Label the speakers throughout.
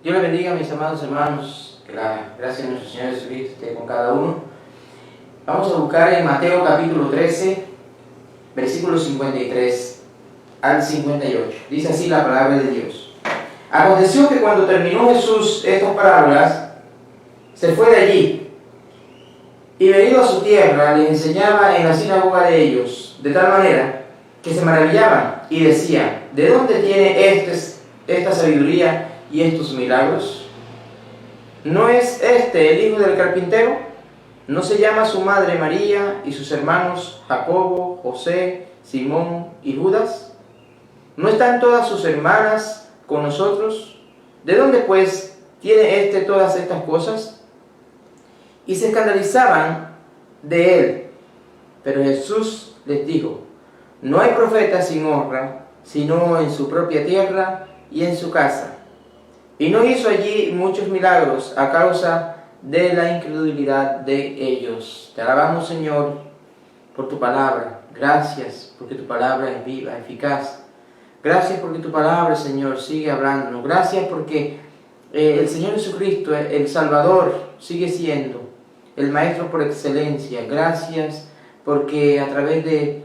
Speaker 1: Dios les bendiga, mis amados hermanos, que la gracia de nuestro Señor Jesucristo esté con cada uno. Vamos a buscar en Mateo capítulo 13, versículos 53 al 58. Dice así la palabra de Dios. Aconteció que cuando terminó Jesús estas parábolas, se fue de allí, y venido a su tierra, les enseñaba en la sinagoga de ellos, de tal manera que se maravillaban y decían: ¿de dónde tiene esta sabiduría y estos milagros? ¿No es este el hijo del carpintero? ¿No se llama su madre María y sus hermanos Jacobo, José, Simón y Judas? ¿No están todas sus hermanas con nosotros? ¿De dónde pues tiene todas estas cosas? Y se escandalizaban de él. Pero Jesús les dijo: no hay profeta sin honra, sino en su propia tierra y en su casa. Y no hizo allí muchos milagros a causa de la incredulidad de ellos. Te alabamos, Señor, por tu palabra. Gracias porque tu palabra es viva, eficaz. Gracias porque tu palabra, Señor, sigue hablándonos. Gracias porque el Señor Jesucristo, el Salvador, sigue siendo el Maestro por excelencia. Gracias porque a través de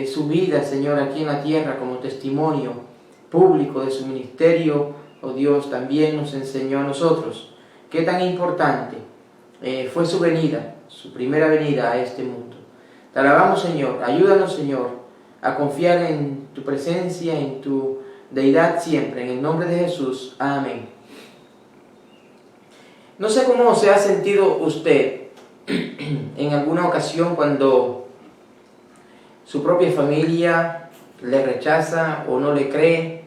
Speaker 1: su vida, Señor, aquí en la tierra, como testimonio público de su ministerio, oh Dios, también nos enseñó a nosotros qué tan importante fue su venida, su primera venida a este mundo. Te alabamos, Señor. Ayúdanos, Señor, a confiar en tu presencia, en tu deidad siempre. En el nombre de Jesús. Amén. No sé cómo se ha sentido usted en alguna ocasión cuando su propia familia le rechaza o no le cree,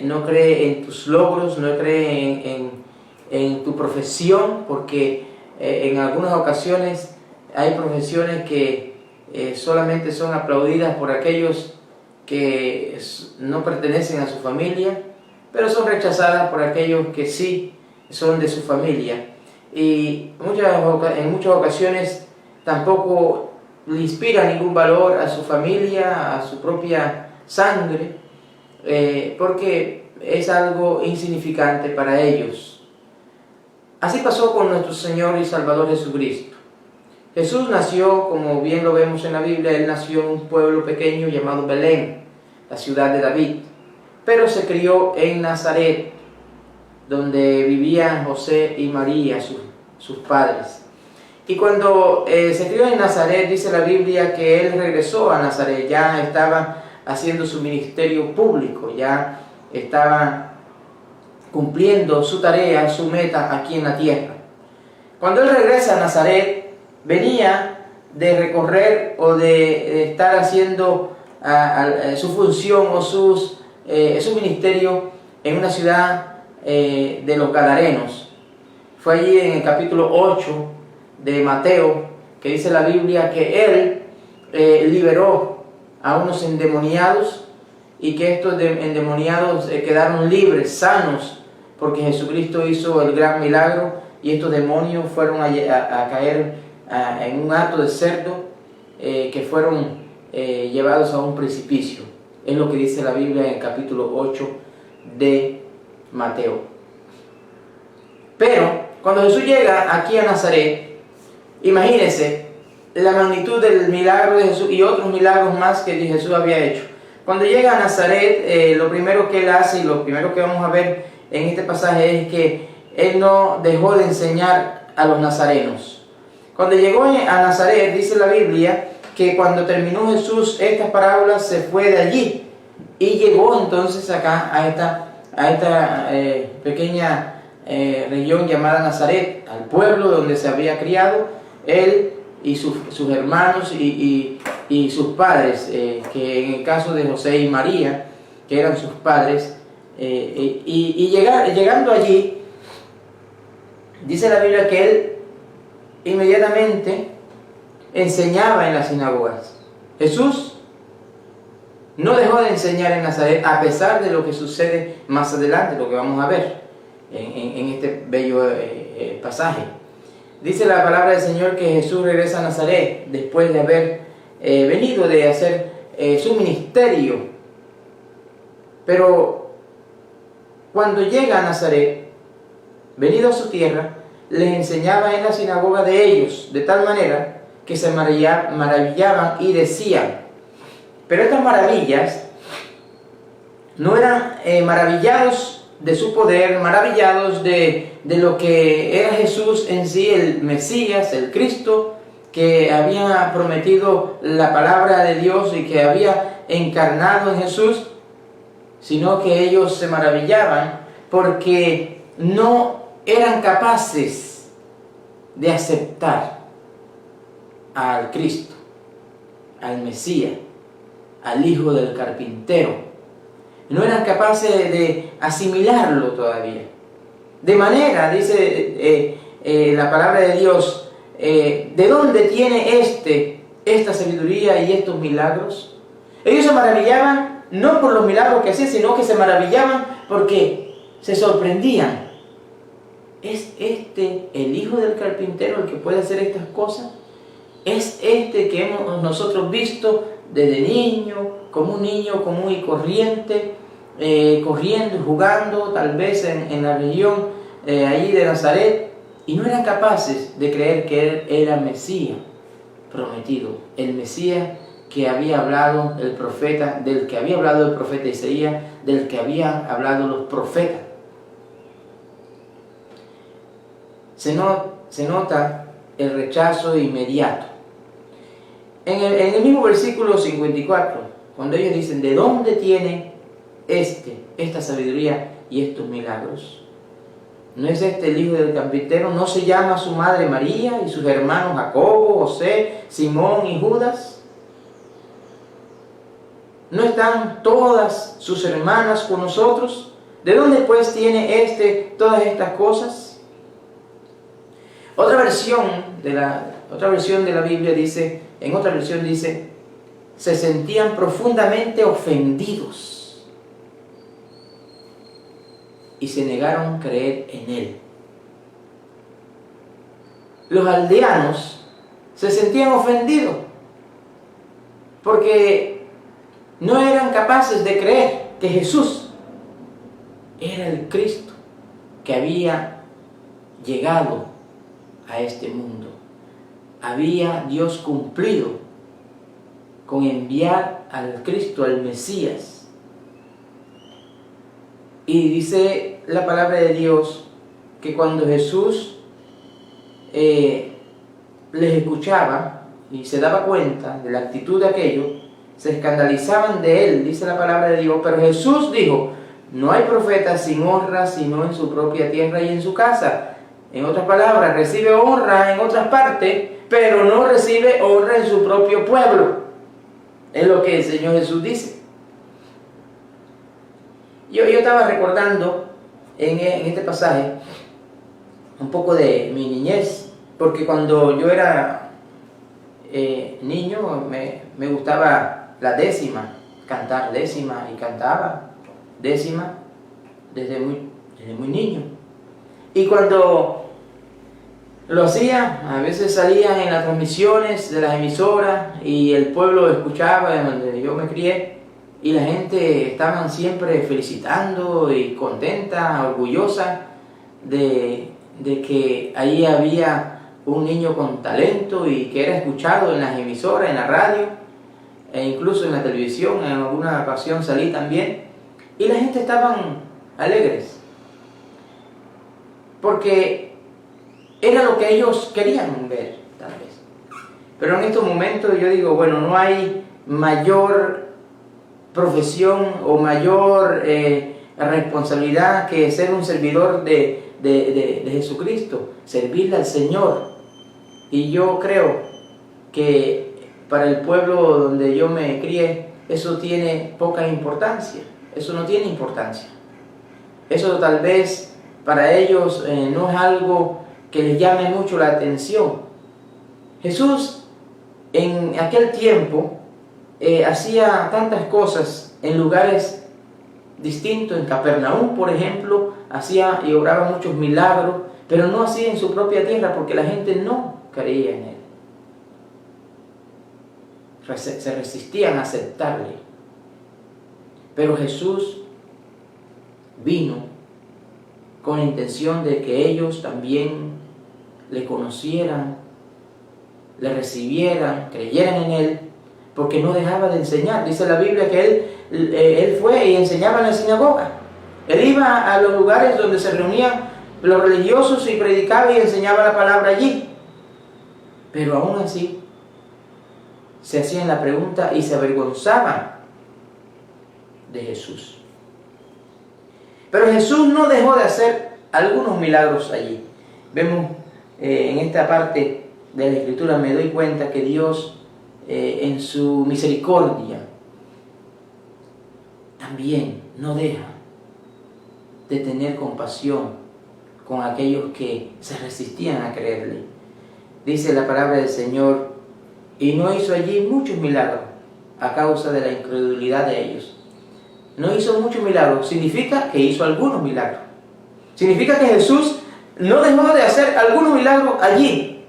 Speaker 1: no cree en tus logros, no cree en tu profesión, porque en algunas ocasiones hay profesiones que solamente son aplaudidas por aquellos que no pertenecen a su familia, pero son rechazadas por aquellos que sí son de su familia. Y en muchas ocasiones tampoco le inspira ningún valor a su familia, a su propia sangre, porque es algo insignificante para ellos. Así pasó con nuestro Señor y Salvador Jesucristo. Jesús nació, como bien lo vemos en la Biblia, él nació en un pueblo pequeño llamado Belén, la ciudad de David, pero se crió en Nazaret, donde vivían José y María, sus padres. Y cuando se crió en Nazaret, dice la Biblia que él regresó a Nazaret, ya estaba haciendo su ministerio público, ya estaba cumpliendo su tarea, su meta aquí en la tierra. Cuando él regresa a Nazaret, venía de recorrer o de estar haciendo su función o su ministerio en una ciudad de los Gadarenos. Fue allí en el capítulo 8 de Mateo que dice la Biblia que él liberó a unos endemoniados y que estos endemoniados quedaron libres, sanos, porque Jesucristo hizo el gran milagro y estos demonios fueron a caer en un hato de cerdo que fueron llevados a un precipicio. Es lo que dice la Biblia en el capítulo 8 de Mateo. Pero cuando Jesús llega aquí a Nazaret, imagínense la magnitud del milagro de Jesús y otros milagros más que Jesús había hecho. Cuando llega a Nazaret, lo primero que él hace y lo primero que vamos a ver en este pasaje es que él no dejó de enseñar a los nazarenos. Cuando llegó a Nazaret, dice la Biblia que cuando terminó Jesús estas parábolas se fue de allí y llegó entonces acá a esta pequeña región llamada Nazaret, al pueblo donde se había criado él y sus hermanos y sus padres, que en el caso de José y María, que eran sus padres, llegando allí, dice la Biblia que él inmediatamente enseñaba en las sinagogas. Jesús no dejó de enseñar en Nazaret, a pesar de lo que sucede más adelante, lo que vamos a ver en este bello pasaje. Dice la palabra del Señor que Jesús regresa a Nazaret después de haber venido de hacer su ministerio. Pero cuando llega a Nazaret, venido a su tierra, les enseñaba en la sinagoga de ellos, de tal manera que se maravillaban y decían. Pero estas maravillas no eran maravillados de su poder, maravillados de lo que era Jesús en sí, el Mesías, el Cristo, que había prometido la palabra de Dios y que había encarnado en Jesús, sino que ellos se maravillaban porque no eran capaces de aceptar al Cristo, al Mesías, al hijo del carpintero. No eran capaces de asimilarlo todavía. De manera, dice la palabra de Dios, ¿de dónde tiene esta sabiduría y estos milagros? Ellos se maravillaban no por los milagros que hacía, sino que se maravillaban porque se sorprendían. ¿Es este el hijo del carpintero el que puede hacer estas cosas? ¿Es este que hemos nosotros visto desde niño, como un niño común y corriente, corriendo y jugando, tal vez en la región allí de Nazaret? Y no eran capaces de creer que él era Mesías prometido, el Mesías que había hablado el profeta, del que había hablado el profeta Isaías, del que habían hablado los profetas. Se nota el rechazo inmediato. En el mismo versículo 54, cuando ellos dicen, ¿de dónde tiene esta sabiduría y estos milagros? ¿No es este el hijo del carpintero? ¿No se llama su madre María y sus hermanos Jacobo, José, Simón y Judas? ¿No están todas sus hermanas con nosotros? ¿De dónde pues tiene todas estas cosas? Otra versión de la Biblia dice, en otra versión dice, se sentían profundamente ofendidos y se negaron a creer en él. Los aldeanos se sentían ofendidos porque no eran capaces de creer que Jesús era el Cristo que había llegado a este mundo. Había Dios cumplido con enviar al Cristo, al Mesías. Y dice la palabra de Dios que cuando Jesús les escuchaba y se daba cuenta de la actitud de aquellos, se escandalizaban de él, dice la palabra de Dios. Pero Jesús dijo, no hay profeta sin honra sino en su propia tierra y en su casa. En otras palabras, recibe honra en otras partes, pero no recibe honra en su propio pueblo. Es lo que el Señor Jesús dice. Yo estaba recordando en este pasaje un poco de mi niñez, porque cuando yo era niño me gustaba la décima, cantar décima, y cantaba décima desde muy niño. Y cuando lo hacía, a veces salían en las transmisiones de las emisoras y el pueblo escuchaba de donde yo me crié, y la gente estaban siempre felicitando y contenta, orgullosa de que ahí había un niño con talento y que era escuchado en las emisoras, en la radio e incluso en la televisión. En alguna ocasión salí también y la gente estaban alegres porque era lo que ellos querían ver, tal vez. Pero en estos momentos yo digo, bueno, no hay mayor profesión o mayor responsabilidad que ser un servidor de Jesucristo, servirle al Señor. Y yo creo que para el pueblo donde yo me crié, eso tiene poca importancia, eso no tiene importancia. Eso tal vez para ellos no es algo que les llame mucho la atención. Jesús en aquel tiempo hacía tantas cosas en lugares distintos. En Capernaum, por ejemplo, hacía y obraba muchos milagros, pero no hacía en su propia tierra porque la gente no creía en él. Se resistían a aceptarle. Pero Jesús vino con la intención de que ellos también le conocieran, le recibieran, creyeran en Él, porque no dejaba de enseñar. Dice la Biblia que Él fue y enseñaba en la sinagoga. Él iba a los lugares donde se reunían los religiosos y predicaba y enseñaba la palabra allí. Pero aún así, se hacían la pregunta y se avergonzaban de Jesús. Pero Jesús no dejó de hacer algunos milagros allí. Vemos en esta parte de la Escritura, me doy cuenta que Dios en su misericordia también no deja de tener compasión con aquellos que se resistían a creerle. Dice la palabra del Señor, y no hizo allí muchos milagros a causa de la incredulidad de ellos. No hizo muchos milagros, significa que hizo algunos milagros. Significa que Jesús no dejó de hacer algunos milagros allí,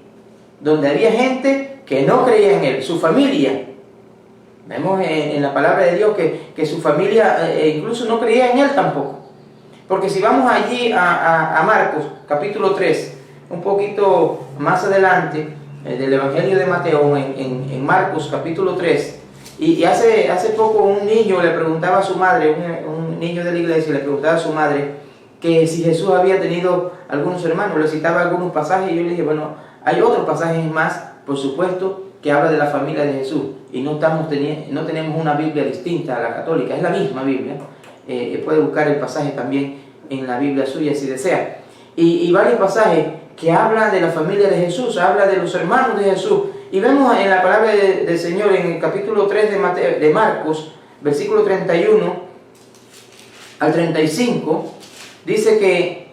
Speaker 1: donde había gente que no creía en Él, su familia. Vemos en la palabra de Dios que su familia incluso no creía en Él tampoco. Porque si vamos allí a Marcos, capítulo 3, un poquito más adelante, del Evangelio de Mateo, en Marcos, capítulo 3, y hace poco un niño le preguntaba a su madre, un niño de la iglesia le preguntaba a su madre, que si Jesús había tenido algunos hermanos, le citaba algunos pasajes, y yo le dije, bueno, hay otros pasajes más, por supuesto, que habla de la familia de Jesús, y no tenemos una Biblia distinta a la católica, es la misma Biblia. Puede buscar el pasaje también en la Biblia suya si desea, y varios pasajes que hablan de la familia de Jesús, habla de los hermanos de Jesús, y vemos en la palabra del Señor en el capítulo 3 de Marcos, versículo 31 al 35, dice que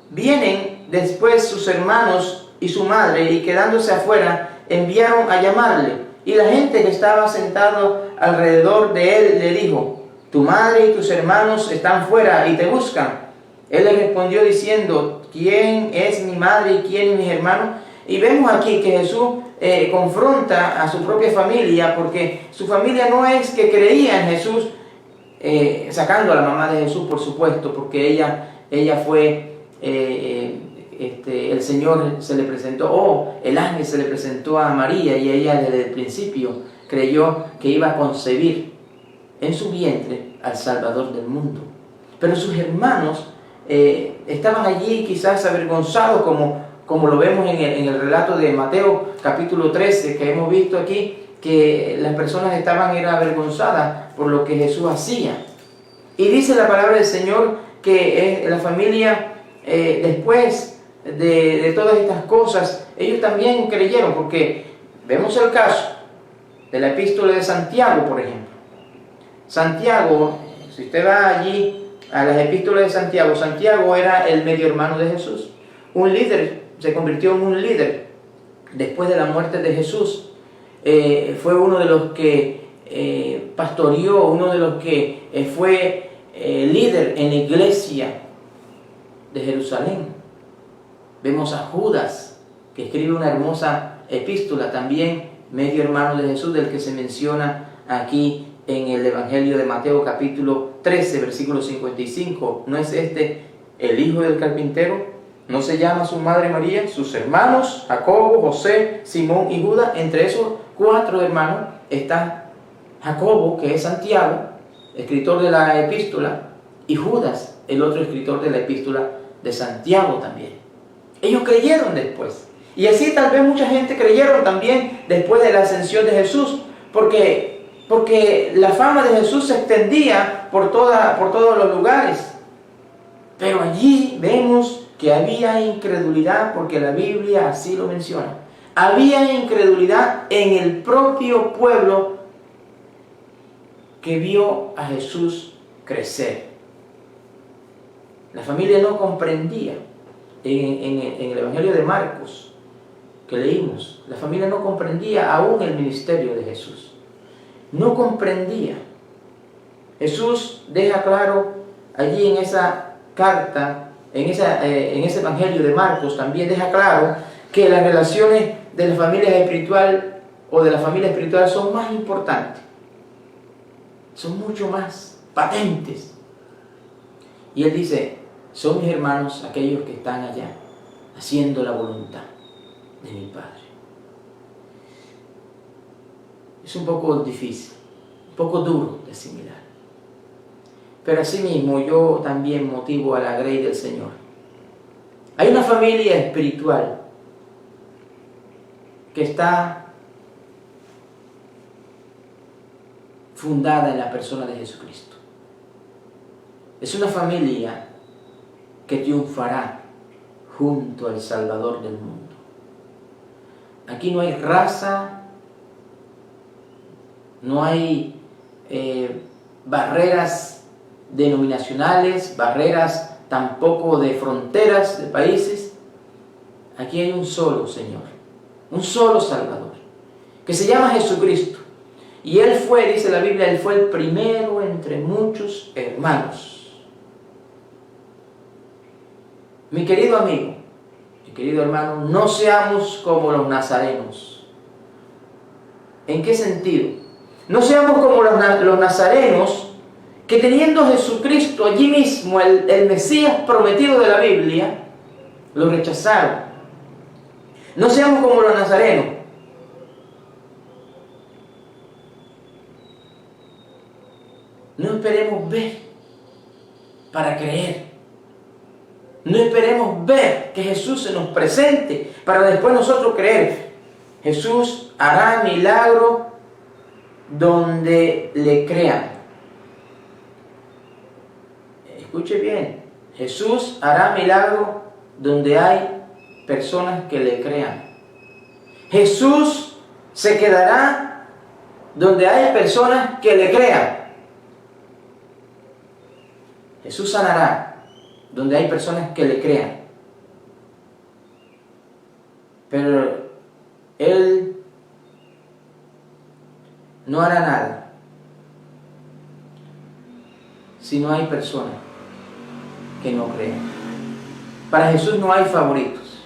Speaker 1: vienen después sus hermanos y su madre, y quedándose afuera, enviaron a llamarle. Y la gente que estaba sentado alrededor de él le dijo, tu madre y tus hermanos están fuera y te buscan. Él le respondió diciendo, ¿quién es mi madre y quién es mis hermanos? Y vemos aquí que Jesús confronta a su propia familia, porque su familia no es que creía en Jesús, sacando a la mamá de Jesús, por supuesto, porque ella fue, el Señor se le presentó, el ángel se le presentó a María, y ella desde el principio creyó que iba a concebir en su vientre al Salvador del mundo. Pero sus hermanos estaban allí quizás avergonzados, como lo vemos en el relato de Mateo capítulo 13 que hemos visto aquí, que las personas estaban avergonzadas por lo que Jesús hacía. Y dice la palabra del Señor que la familia, después de todas estas cosas, ellos también creyeron, porque vemos el caso de la epístola de Santiago, por ejemplo. Santiago, si usted va allí a las epístolas de Santiago, Santiago era el medio hermano de Jesús, un líder, se convirtió en un líder después de la muerte de Jesús. Fue uno de los que pastoreó, uno de los que fue líder en la iglesia de Jerusalén. Vemos a Judas, que escribe una hermosa epístola, también medio hermano de Jesús, del que se menciona aquí en el Evangelio de Mateo capítulo 13, versículo 55. ¿No es este el hijo del carpintero? ¿No se llama su madre María, sus hermanos Jacobo, José, Simón y Judas? Entre esos 4 hermanos está Jacobo, que es Santiago, escritor de la epístola, y Judas, el otro escritor de la epístola de Santiago también. Ellos creyeron después. Y así tal vez mucha gente creyeron también después de la ascensión de Jesús, porque la fama de Jesús se extendía por todos los lugares. Pero allí vemos que había incredulidad, porque la Biblia así lo menciona. Había incredulidad en el propio pueblo que vio a Jesús crecer. La familia no comprendía. En el Evangelio de Marcos que leímos, la familia no comprendía aún el ministerio de Jesús. No comprendía. Jesús deja claro allí en esa carta, en ese Evangelio de Marcos, también deja claro que las relaciones de la familia espiritual o de la familia espiritual son más importantes, son mucho más patentes. Y él dice, son mis hermanos aquellos que están allá, haciendo la voluntad de mi Padre. Es un poco difícil, un poco duro de asimilar. Pero asimismo yo también motivo a la grey del Señor. Hay una familia espiritual que está fundada en la persona de Jesucristo. Es una familia que triunfará junto al Salvador del mundo. Aquí no hay raza, no hay barreras denominacionales, barreras tampoco de fronteras de países. Aquí hay un solo Señor, un solo Salvador, que se llama Jesucristo. Y Él fue, dice la Biblia, Él fue el primero entre muchos hermanos. Mi querido amigo, mi querido hermano, no seamos como los nazarenos. ¿En qué sentido? No seamos como los nazarenos que teniendo Jesucristo allí mismo, el Mesías prometido de la Biblia, lo rechazaron. No seamos como los nazarenos. No esperemos ver para creer. No esperemos ver que Jesús se nos presente para después nosotros creer. Jesús hará milagro donde le crean. Escuche bien, Jesús hará milagro donde hay personas que le crean. Jesús se quedará donde hay personas que le crean. Jesús sanará donde hay personas que le crean. Pero Él no hará nada si no hay personas que no crean. Para Jesús no hay favoritos.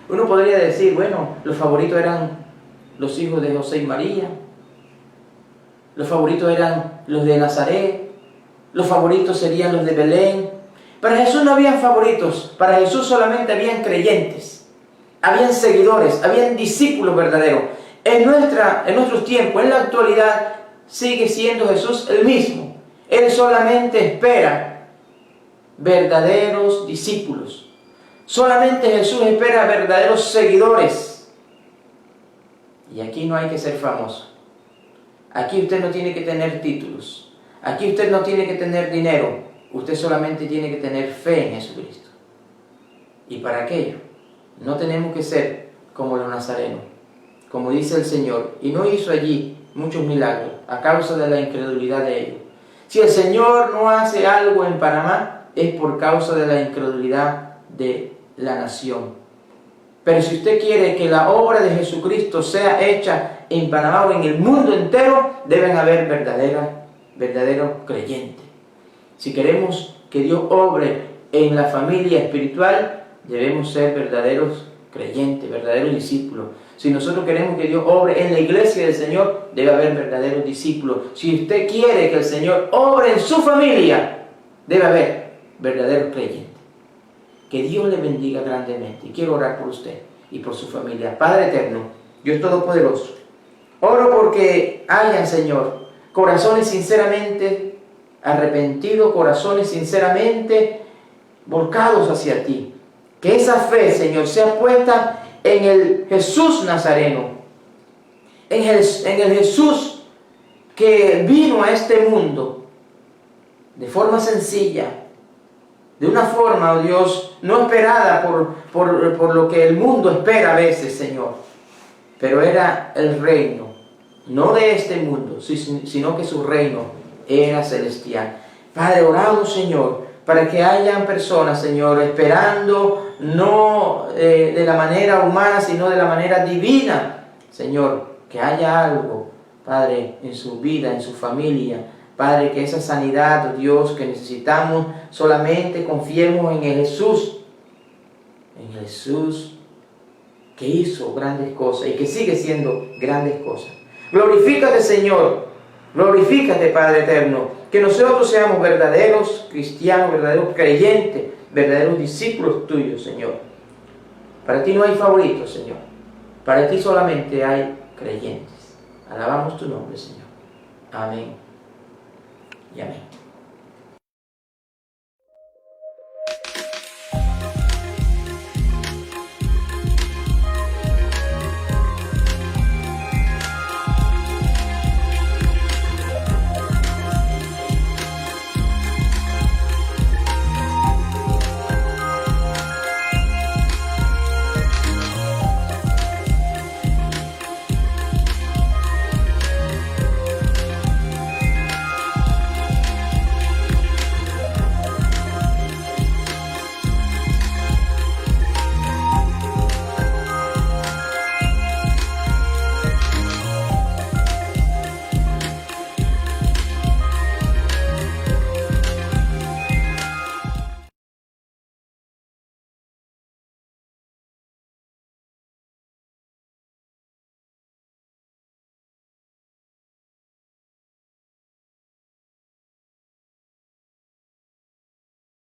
Speaker 1: Uno podría decir, bueno, los favoritos eran los hijos de José y María, los favoritos eran los de Nazaret, los favoritos serían los de Belén. Para Jesús no habían favoritos, para Jesús solamente habían creyentes, habían seguidores, habían discípulos verdaderos. En nuestros tiempos, en la actualidad, sigue siendo Jesús el mismo. Él solamente espera verdaderos discípulos. Solamente Jesús espera verdaderos seguidores. Y aquí no hay que ser famoso. Aquí usted no tiene que tener títulos. Aquí usted no tiene que tener dinero. Usted solamente tiene que tener fe en Jesucristo. Y para aquello, no tenemos que ser como los nazarenos. Como dice el Señor, y no hizo allí muchos milagros a causa de la incredulidad de ellos. Si el Señor no hace algo en Panamá, es por causa de la incredulidad de la nación. Pero si usted quiere que la obra de Jesucristo sea hecha en Panamá o en el mundo entero, deben haber verdaderos creyentes. Si queremos que Dios obre en la familia espiritual, debemos ser verdaderos creyentes, verdaderos discípulos. Si nosotros queremos que Dios obre en la iglesia del Señor, debe haber verdaderos discípulos. Si usted quiere que el Señor obre en su familia, debe haber verdaderos creyentes. Que Dios le bendiga grandemente. Y quiero orar por usted y por su familia. Padre eterno, Dios todopoderoso, oro porque hayan, Señor, corazones sinceramente arrepentidos, corazones sinceramente volcados hacia ti. Que esa fe, Señor, sea puesta en el Jesús Nazareno, en el Jesús que vino a este mundo de forma sencilla, de una forma, oh Dios, no esperada por lo que el mundo espera a veces, Señor. Pero era el reino, no de este mundo, sino que su reino era celestial. Padre, oramos, Señor, para que hayan personas, Señor, esperando no de la manera humana, sino de la manera divina. Señor, que haya algo, Padre, en su vida, en su familia. Padre, que esa sanidad, oh Dios, que necesitamos, solamente confiemos en el Jesús que hizo grandes cosas y que sigue siendo grandes cosas. Glorifícate, Señor, glorifícate, Padre eterno, que nosotros seamos verdaderos cristianos, verdaderos creyentes, verdaderos discípulos tuyos, Señor. Para ti no hay favoritos, Señor. Para ti solamente hay creyentes. Alabamos tu nombre, Señor. Amén y amén.